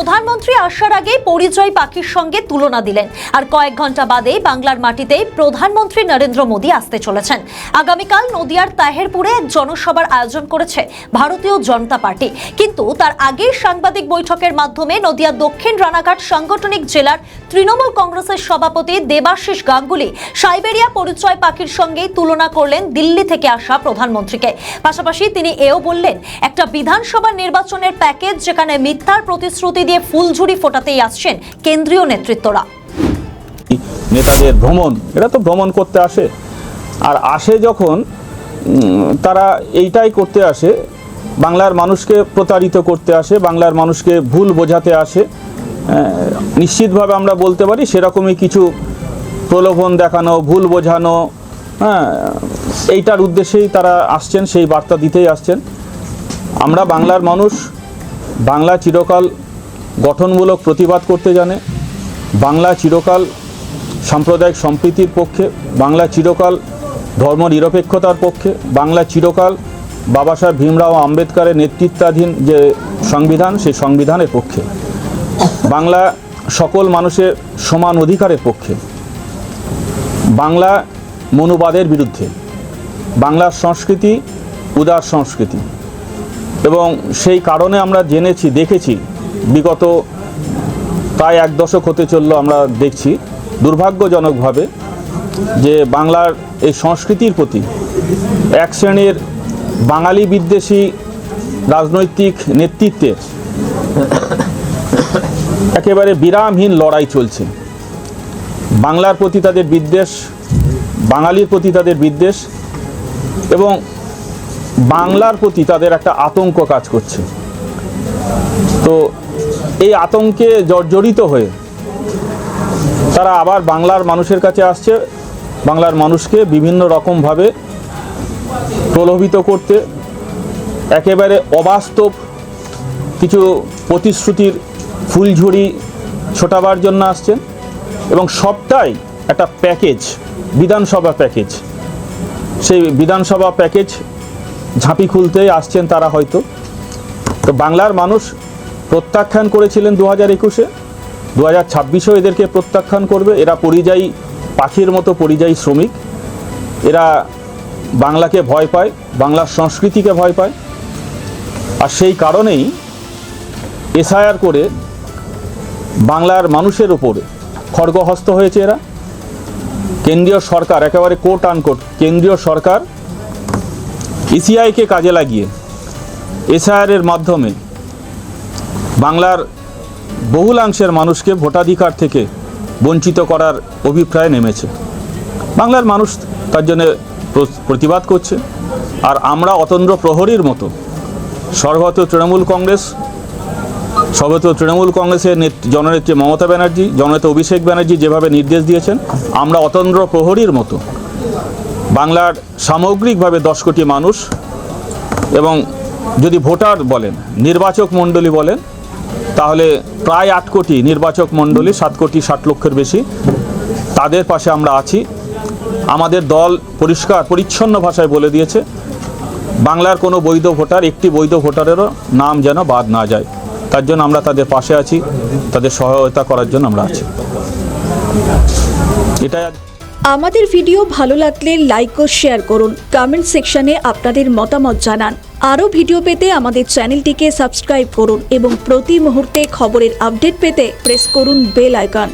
প্রধানমন্ত্রী আসার আগে পরিযায়ী পাখির সঙ্গে তুলনা দিলেন। আর কয়েক ঘন্টা বাদে বাংলার মাটিতে প্রধানমন্ত্রী নরেন্দ্র মোদী আসতে চলেছেন। আগামীকাল নদিয়ার তাহেরপুরে এক জনসভার আয়োজন করেছে ভারতীয় জনতা পার্টি। কিন্তু তার আগে সাংবাদিক বৈঠকের মাধ্যমে নদিয়া দক্ষিণ রানাঘাট সাংগঠনিক জেলার তৃণমূল কংগ্রেসের সভাপতি দেবাশিস গাঙ্গুলি সাইবেরিয়া পরিচয় পাখির সঙ্গেই তুলনা করলেন দিল্লি থেকে আসা প্রধানমন্ত্রীকে। পাশাপাশি তিনি এও বললেন, একটা বিধানসভা নির্বাচনের প্যাকেজ যেখানে মিথ্যার প্রতিশ্রুতি দিয়ে ফুলঝুরি ফোটাতেই আসছেন কেন্দ্রীয় নেতৃত্বরা। নেতাদের ভ্রমণ, এরা তো ভ্রমণ করতে আসে, আর আসে যখন তারা এইটাই করতে আসে, বাংলার মানুষকে প্রতারিত করতে আসে, বাংলার মানুষকে ভুল বোঝাতে আসে। নিশ্চিতভাবে আমরা বলতে পারি সেরকমই কিছু প্রলোভন দেখানো, ভুল বোঝানো, এইটার উদ্দেশ্যেই তারা আসছেন, সেই বার্তা দিতেই আসছেন। আমরা বাংলার মানুষ, বাংলা চিরকাল গঠনমূলক প্রতিবাদ করতে জানে, বাংলা চিরকাল সাম্প্রদায়িক সম্প্রীতির পক্ষে, বাংলা চিরকাল ধর্ম নিরপেক্ষতার পক্ষে, বাংলা চিরকাল বাবা সাহেব ভীমরাও আম্বেদকরের নেতৃত্বাধীন যে সংবিধান, সেই সংবিধানের পক্ষে, বাংলা সকল মানুষের সমান অধিকারের পক্ষে, বাংলা মনুবাদের বিরুদ্ধে, বাংলার সংস্কৃতি উদার সংস্কৃতি। এবং সেই কারণে আমরা জেনেছি, দেখেছি, বিগত প্রায় এক দশক হতে চললো আমরা দেখছি দুর্ভাগ্যজনকভাবে যে বাংলার এই সংস্কৃতির প্রতি এক শ্রেণীর বাঙালি বিদ্বেষী রাজনৈতিক নেতৃত্বের একেবারে বিরামহীন লড়াই চলছে। বাংলার প্রতি তাদের বিদ্বেষ, বাঙালির প্রতি তাদের বিদ্বেষ এবং বাংলার প্রতি তাদের একটা আতঙ্ক কাজ করছে। তো এই আতঙ্কে জর্জরিত হয়ে তারা আবার বাংলার মানুষের কাছে আসছে, বাংলার মানুষকে বিভিন্ন রকমভাবে প্রলোভিত করতে, একেবারে অবাস্তব কিছু প্রতিশ্রুতির ফুলঝুরি ছোটাবার জন্য আসছেন। এবং সবটাই একটা প্যাকেজ, বিধানসভা প্যাকেজ। সেই বিধানসভা প্যাকেজ ঝাঁপি খুলতেই আসছেন তারা হয়তো। তো বাংলার মানুষ প্রত্যাখ্যান করেছিলেন 2021-এ, 2026-এও এদেরকে প্রত্যাখ্যান করবে। এরা পরিযায়ী পাখির মতো পরিযায়ী শ্রমিক, এরা বাংলাকে ভয় পায়, বাংলার সংস্কৃতিকে ভয় পায়। আর সেই কারণেই এসআইআর করে বাংলার মানুষের ওপরে খড়গহস্ত হয়েছে এরা। কেন্দ্রীয় সরকার, একেবারে কোট আনকোট কেন্দ্রীয় সরকার ইসিআইকে কাজে লাগিয়ে এসআইআরের মাধ্যমে বাংলার বহুলাংশের মানুষকে ভোটাধিকার থেকে বঞ্চিত করার অভিপ্রায়ে নেমেছে। বাংলার মানুষ তার জন্য প্রতিবাদ করছে। আর আমরা অতন্দ্র প্রহরীর মতো সর্বভারতীয় তৃণমূল কংগ্রেস, সর্বভারতীয় তৃণমূল কংগ্রেসের জননেত্রী মমতা ব্যানার্জি, জননেতা অভিষেক ব্যানার্জি যেভাবে নির্দেশ দিয়েছেন, আমরা অতন্দ্র প্রহরীর মতো বাংলার সামগ্রিকভাবে 10 কোটি মানুষ এবং যদি ভোটার বলেন, নির্বাচক মণ্ডলী বলেন, তাহলে প্রায় 8 কোটি নির্বাচক মণ্ডলী, 7 কোটি 60 লক্ষের বেশি, তাদের পাশে আমরা আছি। আমাদের দল পরিষ্কার পরিচ্ছন্ন ভাষায় বলে দিয়েছে, বাংলার কোনো বৈধ ভোটার, একটি বৈধ ভোটারেরও নাম যেন বাদ না যায়। তার জন্য আমরা তাদের পাশে আছি, তাদের সহায়তা করার জন্য আমরা আছি। এটাই। আমাদের ভিডিও ভালো লাগলে লাইক ও শেয়ার করুন, কমেন্ট সেকশনে আপনাদের মতামত জানান। আরও ভিডিও পেতে আমাদের চ্যানেলটিকে সাবস্ক্রাইব করুন এবং প্রতি মুহূর্তে খবরের আপডেট পেতে প্রেস করুন বেল আইকন।